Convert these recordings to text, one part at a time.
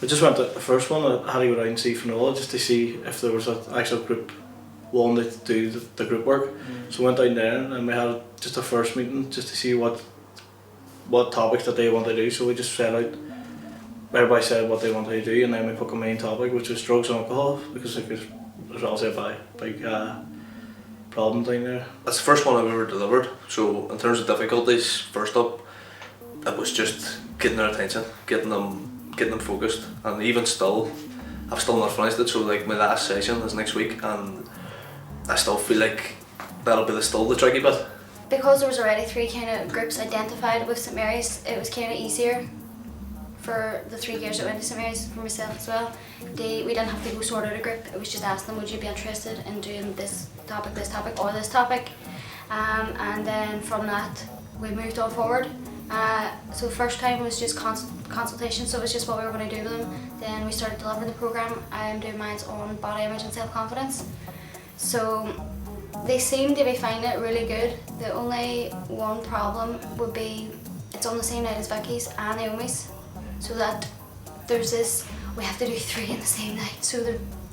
I just went to the first one. I had to go down and see Finola just to see if there was an actual group wanting to do the group work. So I went down there and we had just a first meeting just to see what topics that they want to do. So we just set out, everybody said what they wanted to do, and then we put a main topic, which was drugs and alcohol, because there's obviously a big problem down there. That's the first one I've ever delivered, so in terms of difficulties, first up, it was just getting their attention, getting them focused, and even still, I've still not finished it, so like my last session is next week, and I still feel like that'll be the tricky bit. Because there was already 3 kind of groups identified with St Mary's, it was kind of easier for the 3 years that went to St Mary's, for myself as well. We didn't have to go sort out a group, it was just asking them, would you be interested in doing this topic, or this topic? And then from that, we moved on forward. So the first time was just consultation, so it was just what we were going to do with them. Then we started delivering the programme. I am doing mine on body image and self-confidence. So they seem to be finding it really good. The only one problem would be it's on the same night as Vicky's and Naomi's, so that there's this, we have to do 3 in the same night, so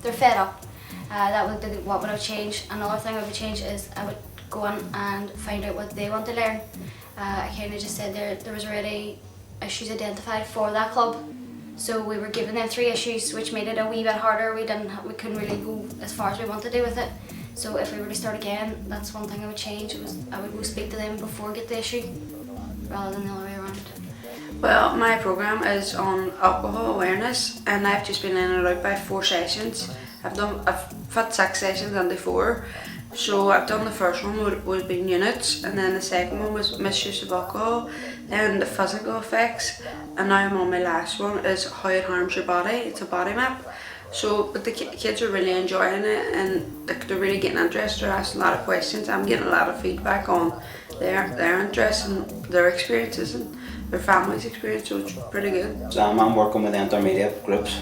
they're fed up. That would be what would have changed. Another thing I would change is I would go on and find out what they want to learn. I kind of just said there was already issues identified for that club, so we were giving them 3 issues, which made it a wee bit harder. We couldn't really go as far as we wanted to do with it. So if we were to start again, that's one thing I would change. I would go speak to them before get the issue, rather than the other way around. Well, my programme is on alcohol awareness, and I've just been in and out by 4 sessions. I've had 6 sessions and 4. So I've done the first one would have been units, and then the second one was misuse of alcohol, then the physical effects, and now I'm on my last one is how it harms your body. It's a body map. So, but the kids are really enjoying it, and they're really getting interested. They're asking a lot of questions. I'm getting a lot of feedback on their interests and their experiences and their family's experience, so it's pretty good. I'm working with the intermediate groups,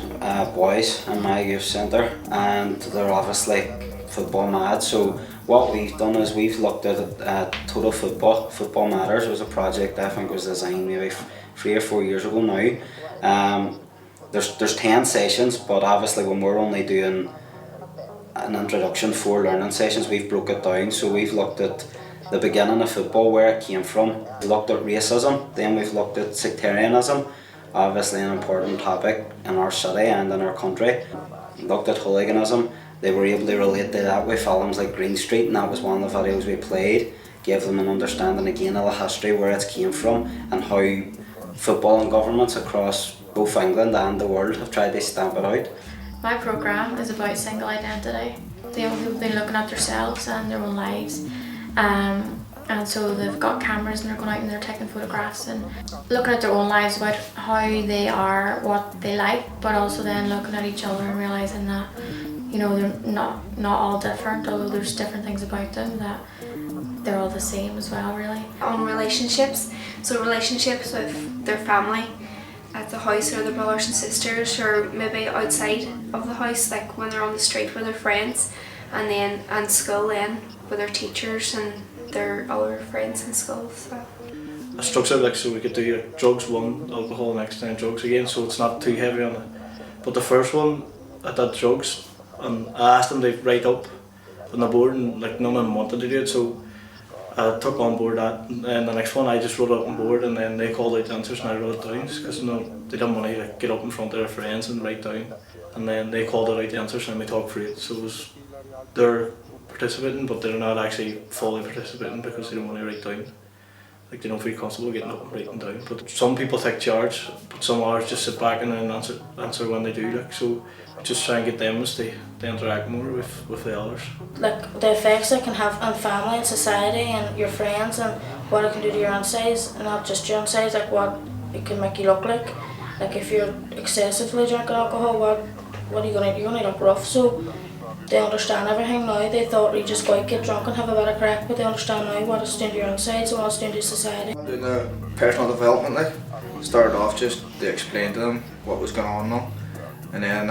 boys in my youth centre, and they're obviously football mad. So what we've done is we've looked at total football matters. It was a project I think was designed maybe 3 or 4 years ago now. There's 10 sessions, but obviously when we're only doing an introduction, 4 learning sessions, we've broke it down. So we've looked at the beginning of football, where it came from. We looked at racism, then we've looked at sectarianism, obviously an important topic in our city and in our country. We looked at hooliganism. They were able to relate to that with films like Green Street, and that was one of the videos we played. Gave them an understanding again of the history, where it came from, and how football and governments across both England and the world have tried to stamp it out. My programme is about single identity. The young people have been looking at themselves and their own lives, and so they've got cameras and they're going out and they're taking photographs and looking at their own lives, about how they are, what they like, but also then looking at each other and realising that, you know, they're not all different, although there's different things about them, that they're all the same as well, really. On relationships, so relationships with their family at the house, or their brothers and sisters, or maybe outside of the house, like when they're on the street with their friends, and school then with their teachers and their other friends in school. So I structured like so we could do like drugs 1, alcohol next, then drugs again, so it's not too heavy on it. But the first one I did drugs, and I asked them to write up on the board, and like none of them wanted to do it, so I took on board that. And then the next one I just wrote it up on board, and then they called out the answers and I wrote it down, because they didn't want to like, get up in front of their friends and write down. And then they called out the answers and we talked through it. So they're participating, but they're not actually fully participating because they don't want to write down. Like, they don't feel comfortable getting up and writing down. But some people take charge, but some others just sit back and then answer when they do. Like, so just try and get them to interact more with the others. Like the effects it can have on family and society and your friends, and what it can do to your insides, and not just your insides, like what it can make you look like. Like if you're excessively drinking alcohol, what are you gonna do? You're gonna look rough. So they understand everything now. They thought you just go out, get drunk and have a bit of crack, but they understand now what it's doing to your insides and what it's doing to society. Doing the personal development, like, started off just to explain to them what was going on now, and then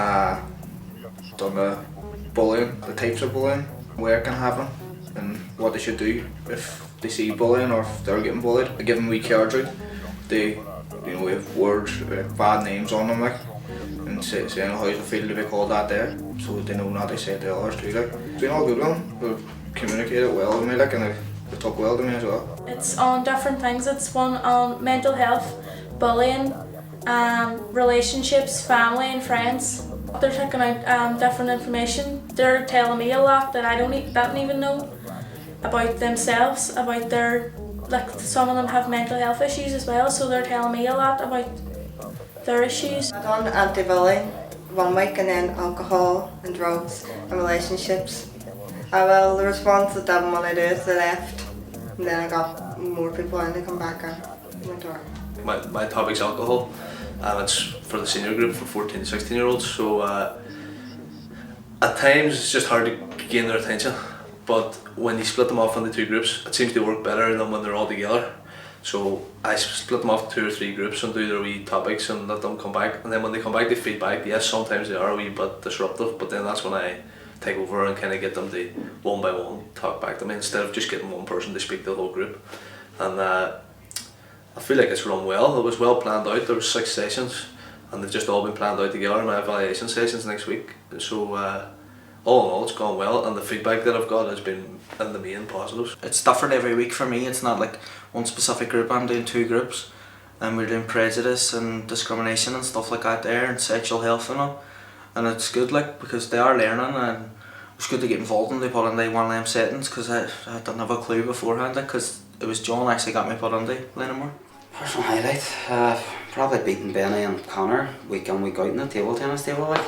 done the bullying, the types of bullying, where it can happen, and what they should do if they see bullying or if they're getting bullied. I give them wee cards out. They, we have words, bad names on them, like, and saying how you feel to be called that there, so they know not to say it to others too. Like, it's been all good with them. They've communicated well with me, like, and they've talked well to me as well. It's on different things. It's one on mental health, bullying, relationships, family and friends. They're taking out different information. They're telling me a lot that I don't even know about themselves, about their, like, some of them have mental health issues as well, so they're telling me a lot about their issues. I done anti-bullying 1 week, and then alcohol and drugs and relationships. Well, the response that didn't want to do it, they left, and then I got more people in to come back and went to work. My topic's alcohol, and it's for the senior group for 14 to 16 year olds, so at times it's just hard to gain their attention, but when you split them off into 2 groups, it seems to work better than when they're all together. So I split them off 2 or 3 groups and do their wee topics and let them come back, and then when they come back they feedback. Yes, sometimes they are a wee bit disruptive, but then that's when I take over and kind of get them to one by one talk back to me instead of just getting one person to speak to the whole group. And I feel like it's run well. It was well planned out. There were 6 sessions and they've just all been planned out together. My evaluation sessions next week. So all in all, it's gone well, and the feedback that I've got has been in the main positive. It's different every week for me. It's not like one specific group. I'm doing 2 groups, and we're doing prejudice and discrimination and stuff like that there, and sexual health and all. And it's good, like, because they are learning, and it's good to get involved in. They put in one of them settings, because I didn't have a clue beforehand, because it was John actually got me put in the Lenamore. Personal highlight, probably beating Benny and Connor week in, week out in the table tennis table, like.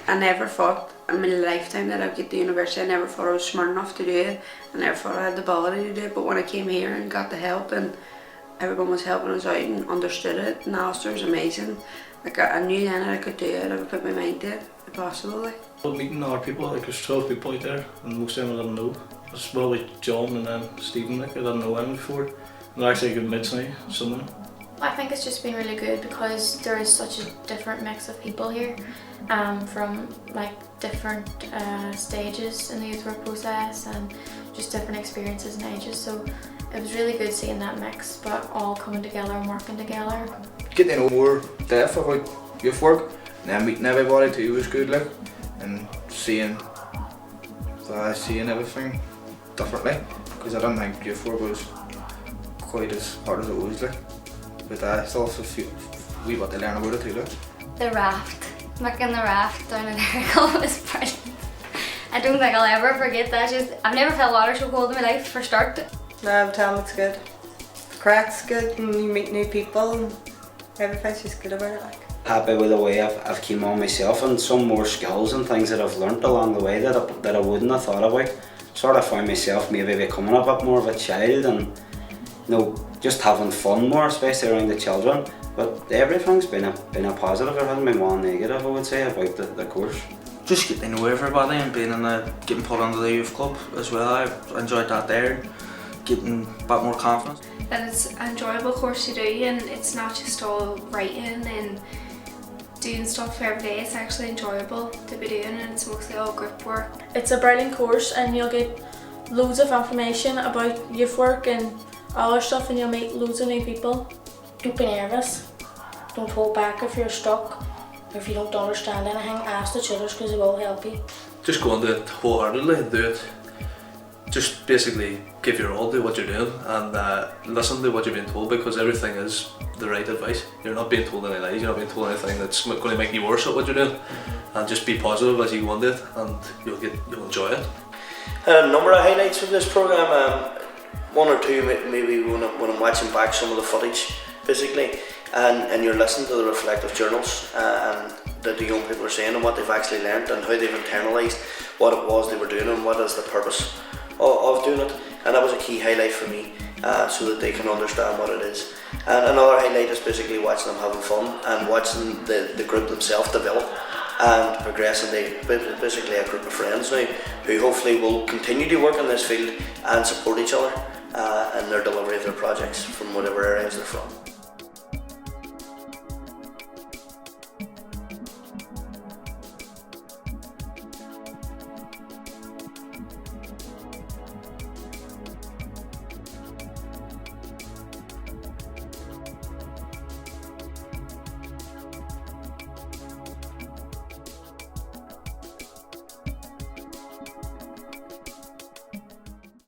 I never thought in my lifetime that I'd get to university. I never thought I was smart enough to do it. I never thought I had the ability to do it, but when I came here and got the help and everyone was helping us out and understood it, and Alistair was amazing. Like, I knew then that I could do it. I would put my mind to it, if possible. Like. Meeting other people, like, there's 12 people out there, and most of them I didn't know. It's well with John and then Stephen, like, I didn't know him before. And they're actually good mates now, some of them. I think it's just been really good because there is such a different mix of people here, from like different stages in the youth work process and just different experiences and ages. So it was really good seeing that mix, but all coming together and working together. Getting to know more depth about youth work, and then meeting everybody too was good, like, and seeing everything differently, because I didn't think youth work was quite as hard as it was, like. But I still have a few wee bit to learn about it too, like. The raft, making the raft down in Erical was brilliant. I don't think I'll ever forget that. I've never felt water so cold in my life, for start. No, I'm telling you, it's good. The crack's good, and you meet new people, and everything's just good about it, like. Happy with the way I've came on myself, and some more skills and things that I've learnt along the way that I wouldn't have thought about. Sort of found myself maybe becoming a bit more of a child, and you know, just having fun more, especially around the children. But everything's been a positive. There hasn't been one negative, I would say, about the course. Just get to know everybody and getting put into the youth club as well. I enjoyed that there, getting a bit more confidence. That it's an enjoyable course to do, and it's not just all writing and doing stuff every day. It's actually enjoyable to be doing, and it's mostly all group work. It's a brilliant course, and you'll get loads of information about youth work and other stuff, and you'll meet loads of new people. Don't be nervous. Don't hold back if you're stuck. If you don't understand anything, ask the tutors because they will help you. Just go into it wholeheartedly and do it. Just basically give your all to what you're doing, and listen to what you're being told, because everything is the right advice. You're not being told any lies, you're not being told anything that's going to make you worse at what you're doing. And just be positive as you go into it, and you'll enjoy it. A number of highlights from this programme. 1 or 2 maybe when I'm watching back some of the footage, basically, and you're listening to the reflective journals and that the young people are saying and what they've actually learnt and how they've internalised what it was they were doing and what is the purpose of doing it. And that was a key highlight for me, so that they can understand what it is. And another highlight is basically watching them having fun and watching the group themselves develop and progress into basically a group of friends now who hopefully will continue to work in this field and support each other in their delivery of their projects from whatever areas they're from.